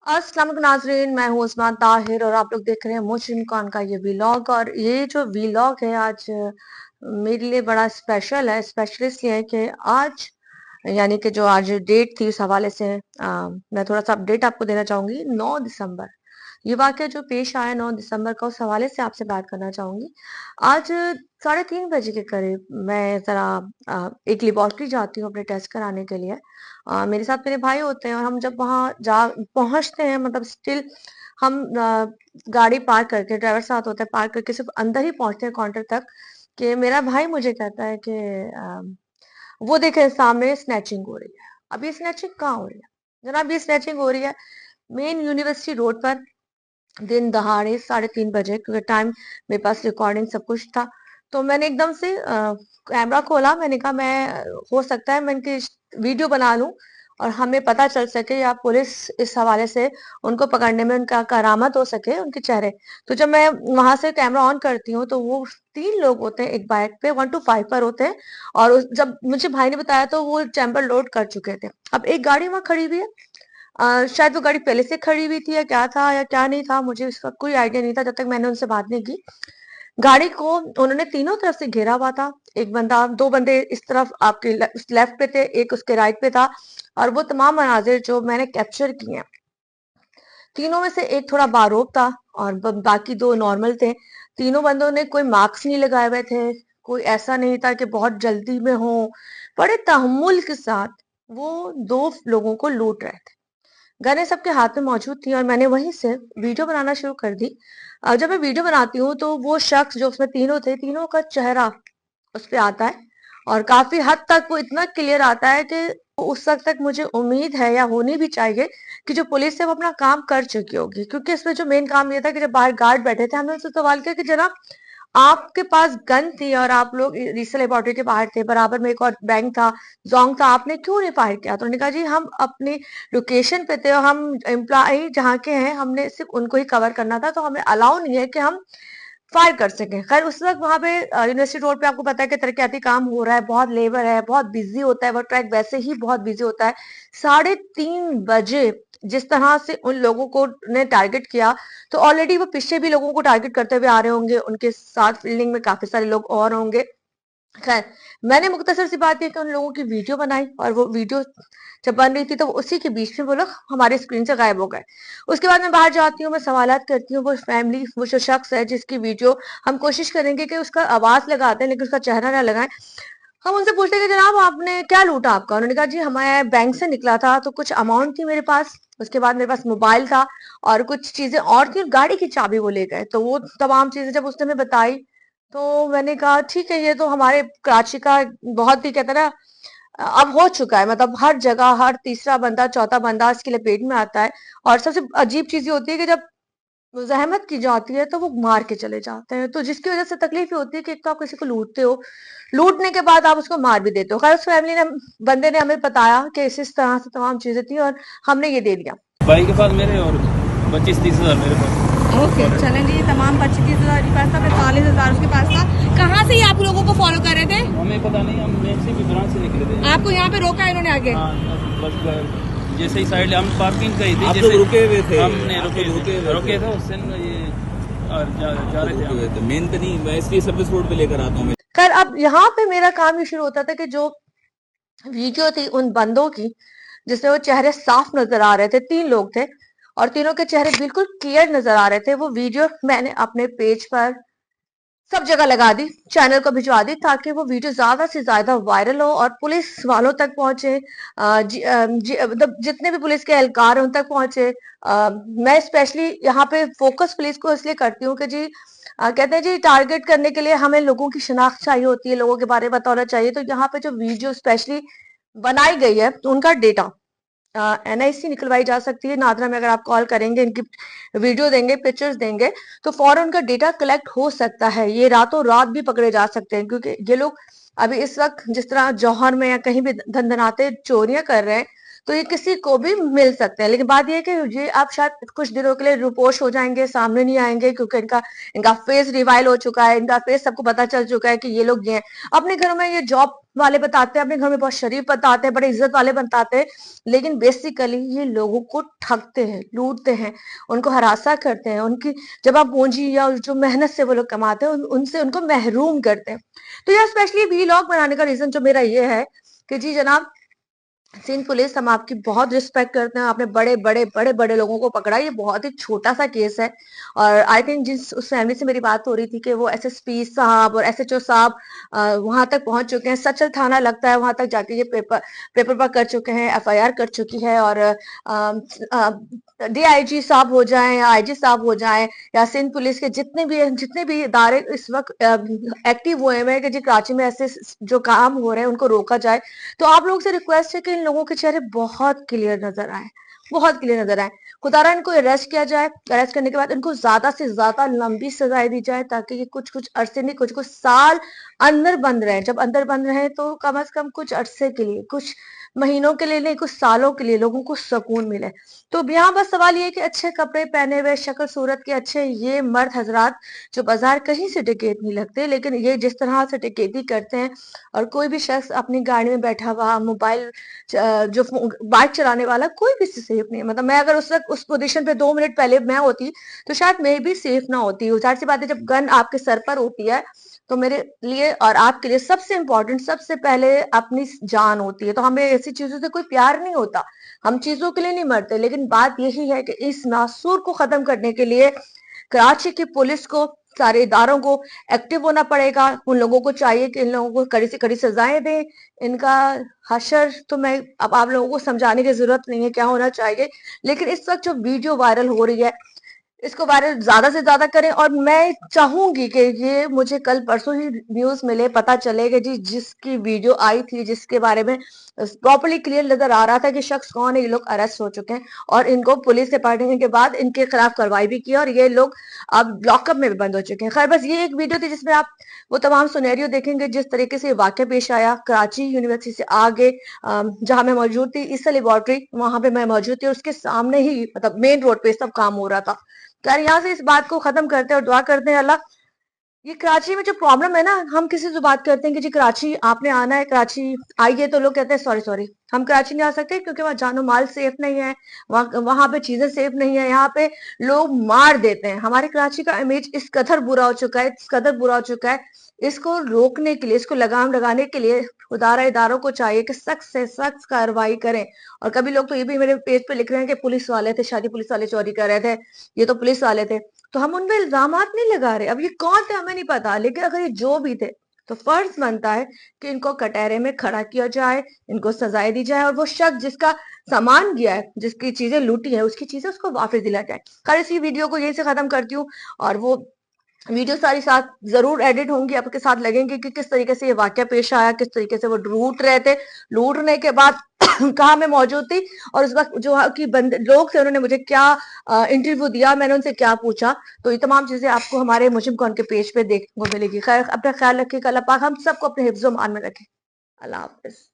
अस्सलाम वालेकुम नाज़रीन, मैं हूँ उस्मान ताहिर और आप लोग देख रहे हैं मोशन खान का ये व्लॉग। और ये जो व्लॉग है आज मेरे लिए बड़ा स्पेशल है। स्पेशल इसलिए है कि आज यानी कि जो आज डेट थी उस हवाले से मैं थोड़ा सा अपडेट आपको देना चाहूंगी। 9 दिसंबर ये वाकया जो पेश आया 9 दिसंबर का, उस हवाले से आपसे बात करना चाहूंगी। आज 3:30 बजे के करीब मैं जरा एक लेबोरेटरी जाती हूँ अपने टेस्ट कराने के लिए। मेरे साथ मेरे भाई होते हैं और हम जब वहां जा पहुंचते हैं, मतलब स्टिल हम गाड़ी पार्क करके, ड्राइवर साथ होता है, पार्क करके सिर्फ अंदर ही पहुंचते हैं काउंटर तक कि मेरा भाई मुझे कहता है कि वो देखे सामने स्नैचिंग हो रही है। अब ये स्नैचिंग कहाँ हो रही है जनाब? ये स्नैचिंग हो रही है मेन यूनिवर्सिटी रोड पर, दिन दहाड़े 3:30 बजे, क्योंकि टाइम मेरे पास रिकॉर्डिंग सब कुछ था। तो मैंने एकदम से कैमरा खोला। मैंने कहा मैं हो सकता है मैं इनकी वीडियो बना लूं और हमें पता चल सके, या पुलिस इस हवाले से उनको पकड़ने में उनका करामत हो सके, उनके चेहरे। तो जब मैं वहां से कैमरा ऑन करती हूँ तो वो 3 लोग होते हैं एक बाइक पे, 1 to 5 पर होते हैं। और जब मुझे भाई ने बताया तो वो चैम्बर लोड कर चुके थे। अब एक गाड़ी वहां खड़ी हुई है। शायद वो गाड़ी पहले से खड़ी हुई थी या क्या था या क्या नहीं था, मुझे इसका कोई आइडिया नहीं था जब तक मैंने उनसे बात नहीं की। गाड़ी को उन्होंने तीनों तरफ से घेरा हुआ था। एक बंदा, 2 बंदे इस तरफ आपके लेफ्ट पे थे, एक उसके राइट पे था। और वो तमाम मनाजिर जो मैंने कैप्चर किए हैं, तीनों में से एक थोड़ा बारोब था और बाकी 2 नॉर्मल थे। तीनों बंदों ने कोई मार्क्स नहीं लगाए हुए थे। कोई ऐसा नहीं था कि बहुत जल्दी में हो। बड़े तहम्मुल के साथ वो 2 लोगों को लूट रहे थे। गनें सबके हाथ में मौजूद थी और मैंने वहीं से वीडियो बनाना शुरू कर दी। जब मैं वीडियो बनाती हूँ तो वो शख्स जो उसमें तीनों थे, तीनों का चेहरा उस पे आता है और काफी हद तक वो इतना क्लियर आता है कि उस वक्त तक मुझे उम्मीद है, या होनी भी चाहिए, कि जो पुलिस है वो अपना काम कर चुकी होगी। क्योंकि इसमें जो मेन काम ये था कि जब बाहर गार्ड बैठे थे, हमने उनसे सवाल किया कि जनाब आपके पास गन थी और आप लोग रीसल लेबोरेटरी के बाहर थे, बराबर में एक और बैंक था, जोंग था, आपने क्यों नहीं फायर किया? तो उन्होंने कहा जी हम अपनी लोकेशन पे थे और हम एम्प्लॉय जहाँ के हैं, हमने सिर्फ उनको ही कवर करना था, तो हमें अलाउ नहीं है कि हम फायर कर सकें। खैर उस वक्त वहां पे यूनिवर्सिटी रोड पे आपको पता है कि तरक्याती काम हो रहा है, बहुत लेबर है, बहुत बिजी होता है, वो ट्रैक वैसे ही बहुत बिजी होता है। 3:30 बजे जिस तरह से उन लोगों को ने टारगेट किया, तो ऑलरेडी वो पीछे भी लोगों को टारगेट करते हुए आ रहे होंगे, उनके साथ फील्डिंग में काफी सारे लोग और होंगे। खैर मैंने मुख्तसर सी बात ये कि उन लोगों की वीडियो बनाई और वो वीडियो जब बन रही थी तो उसी के बीच में वो लोग हमारे स्क्रीन से गायब हो गए। उसके बाद मैं बाहर जाती हूँ, मैं सवालात करती हूँ, वो फैमिली, वो जो शख्स है जिसकी वीडियो हम कोशिश करेंगे कि उसका आवाज लगाते हैं लेकिन उसका चेहरा ना लगाएं। हम उनसे पूछते हैं कि जनाब आपने क्या लूटा आपका? उन्होंने कहा जी हमारे बैंक से निकला था तो कुछ अमाउंट थी मेरे पास, उसके बाद मेरे पास मोबाइल था और कुछ चीजें और थी, गाड़ी की चाबी वो ले गए। तो वो तमाम चीजें जब उसने हमें बताई तो मैंने कहा ठीक है, ये तो हमारे कराची का बहुत ही कहते हैं ना, अब हो चुका है। मतलब हर जगह हर तीसरा बंदा चौथा बंदा इसके लपेट में आता है। और सबसे अजीब चीज ये होती है कि जब ज़हमत की जाती है तो वो मार के चले जाते हैं, तो जिसकी वजह से तकलीफ ये होती है कि एक तो आप किसी को लूटते हो, लूटने के बाद आप उसको मार भी देते हो। खैर उस फैमिली ने, बंदे ने हमें बताया कि इस तरह से तमाम चीजें थी और हमने ये दे दिया। भाई के पास मेरे और 25-30 हज़ार मेरे पास। ओके चलें जी, तमाम 25-30 हज़ार के पास था, 45,000 उसके पास था। कहाँ से ये आप लोगों को फॉलो कर रहे थे? हमें पता नहीं, हम मेन से भी ब्रांच से निकले थे। आपको यहाँ पे रोका है इन्होंने आगे? हाँ, बस जैसे ही साइड हम पार्किंग गई थी, आप जैसे लोग रुके हुए थे? हमने आप लोग रुके थे उससे ये और जा रहे थे हम। मेन पे नहीं, मैं इसलिए सर्विस रोड पे लेकर आता हूँ। खैर अब यहाँ पे मेरा काम ये शुरू होता था कि जो वीडियो थी उन बंदों की जिसमें वो चेहरे साफ नजर आ रहे थे, 3 लोग थे और तीनों के चेहरे बिल्कुल क्लियर नजर आ रहे थे, वो वीडियो मैंने अपने पेज पर सब जगह लगा दी, चैनल को भिजवा दी, ताकि वो वीडियो ज्यादा से ज्यादा वायरल हो और पुलिस वालों तक पहुंचे। मतलब जितने भी पुलिस के एहलकार हैं उन तक पहुंचे। मैं स्पेशली यहाँ पे फोकस पुलिस को इसलिए करती हूँ कि जी कहते हैं जी टारगेट करने के लिए हमें लोगों की शिनाख्त चाहिए होती है, लोगों के बारे में बताना चाहिए। तो यहाँ पे जो वीडियो स्पेशली बनाई गई है उनका डेटा एनआईसी निकलवाई जा सकती है। नादरा में अगर आप कॉल करेंगे, इनकी वीडियो देंगे, पिक्चर्स देंगे, तो फौरन उनका डेटा कलेक्ट हो सकता है। ये रातों रात भी पकड़े जा सकते हैं, क्योंकि ये लोग अभी इस वक्त जिस तरह जौहर में या कहीं भी धनधनाते चोरियां कर रहे हैं, तो ये किसी को भी मिल सकते हैं। लेकिन बात ये है कि ये आप शायद कुछ दिनों के लिए रुपोश हो जाएंगे, सामने नहीं आएंगे, क्योंकि इनका इनका फेस रिवाइल हो चुका है, इनका फेस सबको पता चल चुका है कि ये लोग ये हैं। अपने घरों में ये जॉब वाले बताते हैं, अपने घर में बहुत शरीफ बताते हैं, बड़े इज्जत वाले बताते हैं, लेकिन बेसिकली ये लोगों को ठगते हैं, लूटते हैं, उनको हरासा करते हैं, उनकी जब आप पूंजी या जो मेहनत से वो लोग कमाते हैं उनसे उनको महरूम करते हैं। तो यह स्पेशली वीलॉग बनाने का रीजन जो मेरा ये है कि जी जनाब सिंध पुलिस, हम आपकी बहुत रिस्पेक्ट करते हैं, आपने बड़े बड़े बड़े बड़े लोगों को पकड़ा। ये बहुत ही छोटा सा केस है, और आई थिंक जिस उस फैमिली से मेरी बात हो रही थी कि वो एसएसपी साहब और एसएचओ साहब वहां तक पहुंच चुके हैं, सचल थाना लगता है, वहां तक जाके ये पेपर पर कर चुके हैं, एफआईआर कर चुकी है, और डीआईजी साहब हो जाए या आईजी साहब हो जाए या सिंध पुलिस के जितने भी इदारे इस वक्त एक्टिव हुए हैं कि जी कराची में ऐसे जो काम हो रहे हैं उनको रोका जाए। तो आप लोगों से रिक्वेस्ट है कि इन लोगों के चेहरे बहुत क्लियर नजर आए, बहुत क्लियर नजर आए। खुदारा इनको अरेस्ट किया जाए, अरेस्ट करने के बाद इनको ज्यादा से ज्यादा लंबी सजाएं दी जाए, ताकि ये कुछ कुछ अरसे नहीं, कुछ कुछ साल अंदर बंद रहे। जब अंदर बंद रहे तो कम से कम कुछ अरसे के लिए, कुछ महीनों के लिए नहीं, कुछ सालों के लिए लोगों को सुकून मिले। तो यहाँ बस सवाल ये कि अच्छे कपड़े पहने हुए, शक्ल सूरत के अच्छे ये मर्द हजरात जो बाजार कहीं से डकैत नहीं लगते, लेकिन ये जिस तरह से डकैती करते हैं, और कोई भी शख्स अपनी गाड़ी में बैठा हुआ मोबाइल जो बाइक चलाने वाला कोई भी सेफ नहीं है। मतलब मैं अगर उस वक्त उस पोजीशन पे 2 मिनट पहले मैं होती तो शायद मैं भी सेफ ना होती। जाहिर सी बात है, जब गन आपके सर पर होती है तो मेरे लिए और आपके लिए सबसे इंपॉर्टेंट, सबसे पहले अपनी जान होती है। तो हमें ऐसी चीजों से कोई प्यार नहीं होता, हम चीजों के लिए नहीं मरते। लेकिन बात यही है कि इस नासूर को खत्म करने के लिए कराची की पुलिस को, सारे इदारों को एक्टिव होना पड़ेगा। उन लोगों को चाहिए कि इन लोगों को कड़ी से कड़ी सजाएं दें। इनका हशर तो मैं अब आप लोगों को समझाने की जरूरत नहीं है क्या होना चाहिए, लेकिन इस वक्त जो वीडियो वायरल हो रही है इसको वायरल ज्यादा से ज्यादा करें। और मैं चाहूंगी कि ये मुझे कल परसों ही न्यूज मिले, पता चले कि जी जिसकी वीडियो आई थी, जिसके बारे में प्रॉपर्ली क्लियर नजर आ रहा था कि शख्स कौन है, ये लोग अरेस्ट हो चुके हैं, और इनको पुलिस से पकड़ने के बाद इनके खिलाफ कार्रवाई भी की, और ये लोग अब लॉकअप में भी बंद हो चुके हैं। खैर, बस ये एक वीडियो थी जिसमें आप वो तमाम सुनेरियो देखेंगे, जिस तरीके से वाक्य पेश आया कराची यूनिवर्सिटी से आगे, जहां मैं मौजूद थी, ईसा लेबोरेटरी वहां पे मैं मौजूद थी, और उसके सामने ही मतलब मेन रोड पे सब काम हो रहा था। तो यार यहाँ से इस बात को खत्म करते हैं और दुआ करते हैं अल्लाह, ये कराची में जो प्रॉब्लम है ना, हम किसी से बात करते हैं कि जी कराची आपने आना है, कराची आइए, तो लोग कहते हैं सॉरी सॉरी हम कराची नहीं आ सकते क्योंकि वहाँ जानो माल सेफ नहीं है, वहां पे चीजें सेफ नहीं है, यहाँ पे लोग मार देते हैं। हमारे कराची का इमेज इस कदर बुरा हो चुका है, इस कदर बुरा हो चुका है। इसको रोकने के लिए, इसको लगाम लगाने के लिए खुदारा इदारों को चाहिए कि सख्त से सख्त कार्रवाई करें। और कभी लोग तो ये भी मेरे पेज पे लिख रहे हैं कि पुलिस वाले थे, शादी पुलिस वाले चोरी कर रहे थे, ये तो पुलिस वाले थे। तो हम उन पे इल्जामात नहीं लगा रहे, अब ये कौन थे हमें नहीं पता, लेकिन अगर ये जो भी थे तो फर्ज बनता है कि इनको कटहरे में खड़ा किया जाए, इनको सजाएं दी जाए, और वो शख्स जिसका सामान गया है, जिसकी चीजें लूटी है, उसकी चीजें उसको वापस दिला जाए। खैर, इसी वीडियो को यहीं से खत्म करती हूँ, और वो वीडियो सारी साथ जरूर एडिट होंगी, आपके साथ लगेंगे कि किस तरीके से ये वाक्य पेश आया, किस तरीके से वो लूट रहे थे, लूटने के बाद कहाँ मैं मौजूद थी, और उस वक्त जो कि लोग थे उन्होंने मुझे क्या इंटरव्यू दिया, मैंने उनसे क्या पूछा। तो ये तमाम चीजें आपको हमारे मुजिम कॉन के पेज पे देखने को मिलेगी। खैर, अपना ख्याल रखिएगा, अल्लाह पाक हम सबको अपने हिफ्ज़ो मान में रखे। अल्लाह हाफिज।